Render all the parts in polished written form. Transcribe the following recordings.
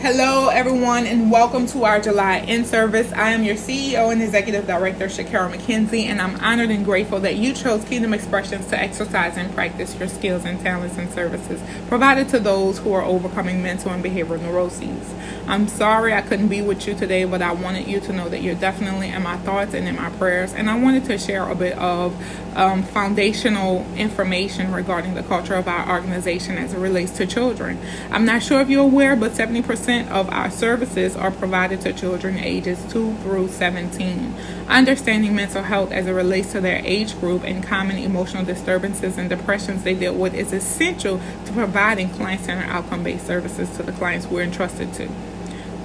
Hello, everyone, and welcome to our July in-service. I am your CEO and Executive Director, Shakara McKenzie, and I'm honored and grateful that you chose Kingdom Expressions to exercise and practice your skills and talents and services provided to those who are overcoming mental and behavioral neuroses. I'm sorry I couldn't be with you today, but I wanted you to know that you're definitely in my thoughts and in my prayers, and I wanted to share a bit of foundational information regarding the culture of our organization as it relates to children. I'm not sure if you're aware, but 70% of our services are provided to children ages 2 through 17. Understanding mental health as it relates to their age group and common emotional disturbances and depressions they deal with is essential to providing client-centered outcome-based services to the clients we're entrusted to.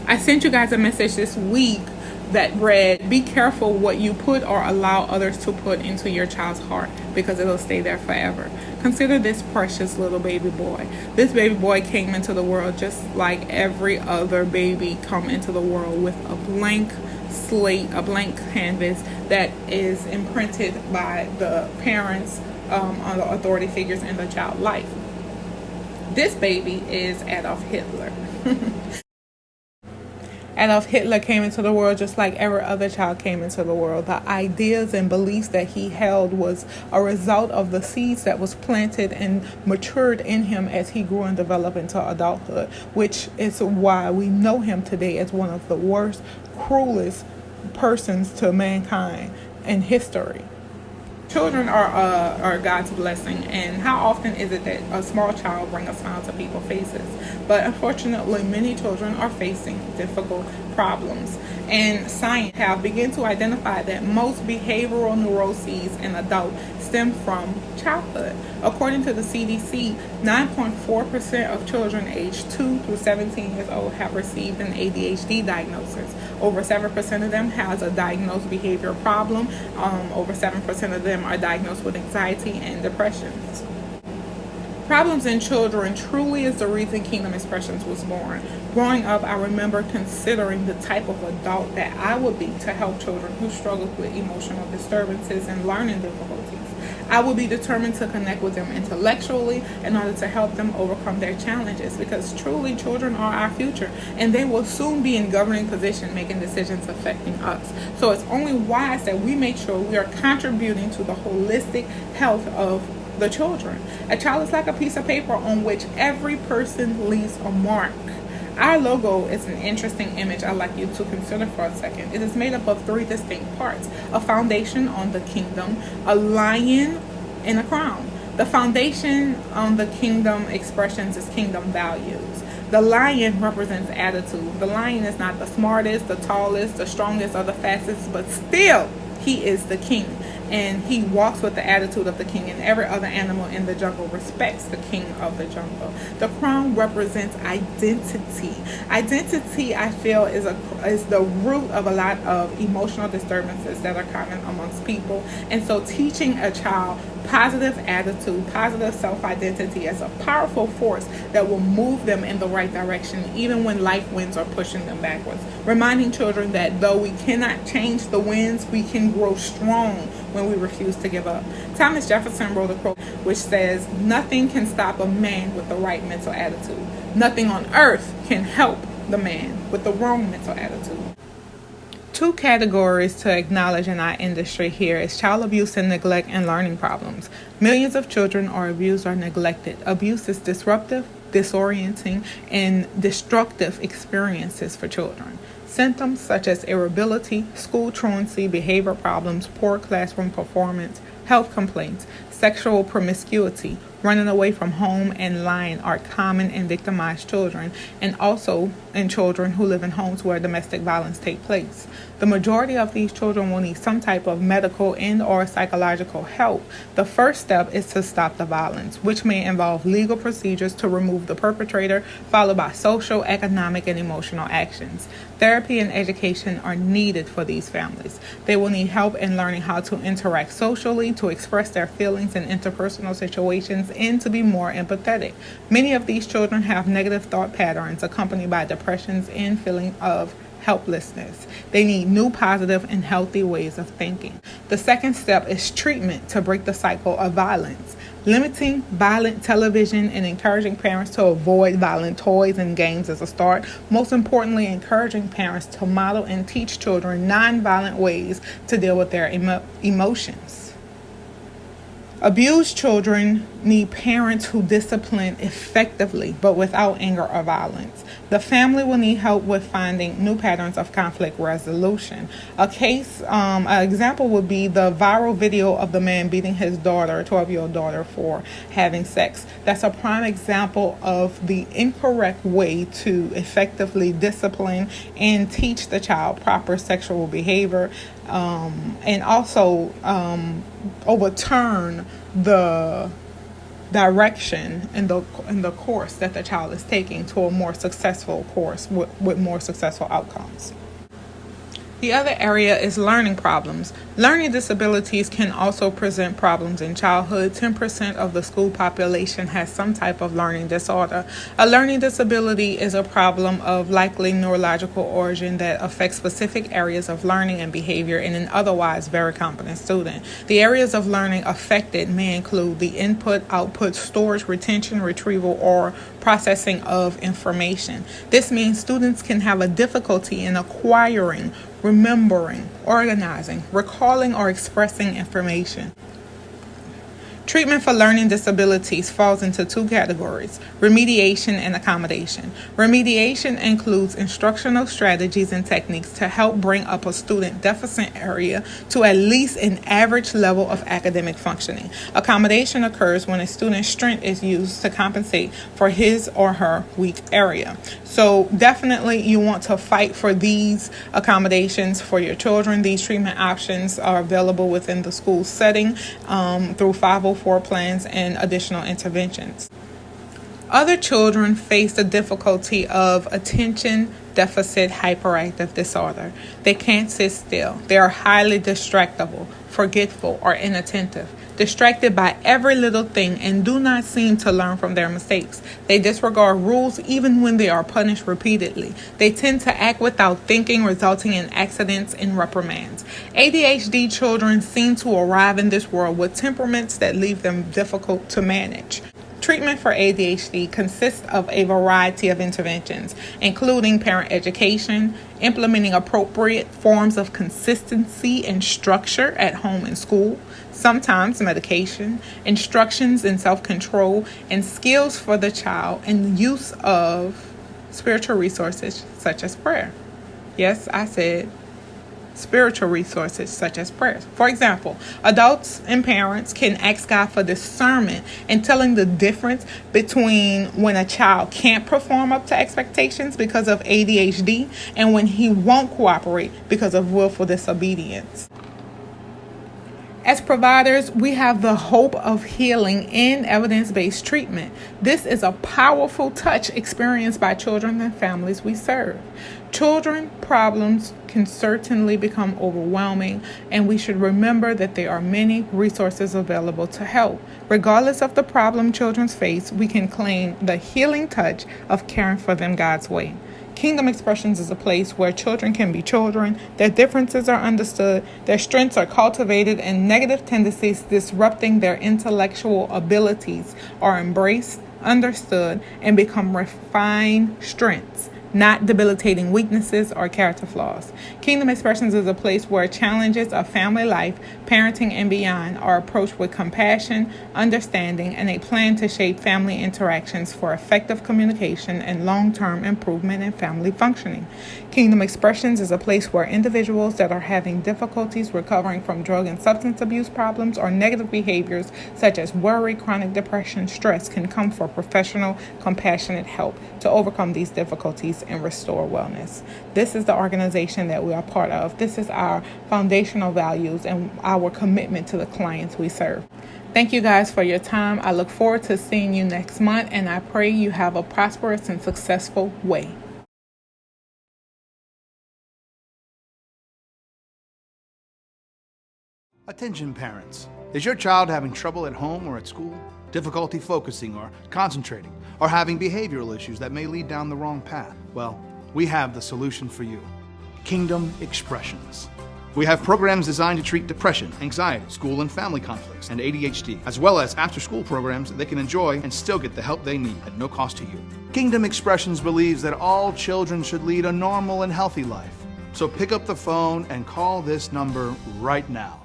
I sent you guys a message this week that read, be careful what you put or allow others to put into your child's heart because it'll stay there forever. Consider this precious little baby boy. This baby boy came into the world just like every other baby come into the world, with a blank slate, a blank canvas that is imprinted by the parents or the authority figures in the child's life. This baby is Adolf Hitler. Adolf Hitler came into the world just like every other child came into the world. The ideas and beliefs that he held was a result of the seeds that was planted and matured in him as he grew and developed into adulthood, which is why we know him today as one of the worst, cruelest persons to mankind in history. Children are God's blessing, and how often is it that a small child brings a smile to people's faces? But unfortunately, many children are facing difficult problems, and science have begun to identify that most behavioral neuroses in adults stem from childhood. According to the CDC, 9.4% of children aged 2 through 17 years old have received an ADHD diagnosis. Over 7% of them has a diagnosed behavior problem. Over 7% of them are diagnosed with anxiety and depressions. Problems in children truly is the reason Kingdom Expressions was born. Growing up, I remember considering the type of adult that I would be to help children who struggled with emotional disturbances and learning difficulties. I would be determined to connect with them intellectually in order to help them overcome their challenges, because truly children are our future and they will soon be in governing position making decisions affecting us. So it's only wise that we make sure we are contributing to the holistic health of the children. A child is like a piece of paper on which every person leaves a mark. Our logo is an interesting image I'd like you to consider for a second. It is made up of 3 distinct parts: a foundation on the kingdom, a lion, and a crown. The foundation on the Kingdom Expressions is kingdom values. The lion represents attitude. The lion is not the smartest, the tallest, the strongest, or the fastest, but still, he is the king. And he walks with the attitude of the king, and every other animal in the jungle respects the king of the jungle. The crown represents identity. Identity, I feel, is the root of a lot of emotional disturbances that are common amongst people. And so teaching a child positive attitude, positive self-identity is a powerful force that will move them in the right direction even when life winds are pushing them backwards. Reminding children that though we cannot change the winds, we can grow strong when we refuse to give up. Thomas Jefferson wrote a quote which says, "Nothing can stop a man with the right mental attitude. Nothing on earth can help the man with the wrong mental attitude." 2 categories to acknowledge in our industry here is child abuse and neglect and learning problems. Millions of children are abused or neglected. Abuse is disruptive, disorienting, and destructive experiences for children. Symptoms such as irritability, school truancy, behavior problems, poor classroom performance, health complaints, sexual promiscuity, running away from home, and lying are common in victimized children, and also in children who live in homes where domestic violence takes place. The majority of these children will need some type of medical and or psychological help. The first step is to stop the violence, which may involve legal procedures to remove the perpetrator, followed by social, economic, and emotional actions. Therapy and education are needed for these families. They will need help in learning how to interact socially, to express their feelings in interpersonal situations, and to be more empathetic. Many of these children have negative thought patterns accompanied by depressions and feeling of helplessness. They need new positive and healthy ways of thinking. The second step is treatment to break the cycle of violence. Limiting violent television and encouraging parents to avoid violent toys and games is a start. Most importantly, encouraging parents to model and teach children nonviolent ways to deal with their emotions. Abused children need parents who discipline effectively, but without anger or violence. The family will need help with finding new patterns of conflict resolution. An example would be the viral video of the man beating his daughter, 12-year-old daughter, for having sex. That's a prime example of the incorrect way to effectively discipline and teach the child proper sexual behavior, and also overturn the direction in the course that the child is taking to a more successful course with more successful outcomes. The other area is learning problems. Learning disabilities can also present problems in childhood. 10% of the school population has some type of learning disorder. A learning disability is a problem of likely neurological origin that affects specific areas of learning and behavior in an otherwise very competent student. The areas of learning affected may include the input, output, storage, retention, retrieval, or processing of information. This means students can have a difficulty in acquiring, remembering, organizing, recalling, or expressing information. Treatment for learning disabilities falls into two categories: remediation and accommodation. Remediation includes instructional strategies and techniques to help bring up a student deficit area to at least an average level of academic functioning. Accommodation occurs when a student's strength is used to compensate for his or her weak area. So definitely you want to fight for these accommodations for your children. These treatment options are available within the school setting through 504 plans and additional interventions. Other children face the difficulty of attention deficit hyperactive disorder. They can't sit still. They are highly distractible, forgetful, or inattentive, distracted by every little thing, and do not seem to learn from their mistakes. They disregard rules even when they are punished repeatedly. They tend to act without thinking, resulting in accidents and reprimands. ADHD children seem to arrive in this world with temperaments that leave them difficult to manage. Treatment for ADHD consists of a variety of interventions, including parent education, implementing appropriate forms of consistency and structure at home and school, sometimes medication, instructions in self-control, and skills for the child, and use of spiritual resources such as prayer. Yes, I said spiritual resources such as prayers. For example, adults and parents can ask God for discernment in telling the difference between when a child can't perform up to expectations because of ADHD and when he won't cooperate because of willful disobedience. As providers, we have the hope of healing in evidence-based treatment. This is a powerful touch experienced by children and families we serve. Children problems can certainly become overwhelming, and we should remember that there are many resources available to help. Regardless of the problem children face, we can claim the healing touch of caring for them God's way. Kingdom Expressions is a place where children can be children, their differences are understood, their strengths are cultivated, and negative tendencies disrupting their intellectual abilities are embraced, understood, and become refined strengths, not debilitating weaknesses or character flaws. Kingdom Expressions is a place where challenges of family life, parenting, and beyond are approached with compassion, understanding, and a plan to shape family interactions for effective communication and long-term improvement in family functioning. Kingdom Expressions is a place where individuals that are having difficulties recovering from drug and substance abuse problems or negative behaviors such as worry, chronic depression, stress can come for professional, compassionate help to overcome these difficulties and restore wellness. This is the organization that we are part of. This is our foundational values and our commitment to the clients we serve. Thank you guys for your time. I look forward to seeing you next month, and I pray you have a prosperous and successful way. Attention parents. Is your child having trouble at home or at school? Difficulty focusing or concentrating? Or having behavioral issues that may lead down the wrong path? Well, we have the solution for you. Kingdom Expressions. We have programs designed to treat depression, anxiety, school and family conflicts, and ADHD, as well as after-school programs that they can enjoy and still get the help they need at no cost to you. Kingdom Expressions believes that all children should lead a normal and healthy life. So pick up the phone and call this number right now.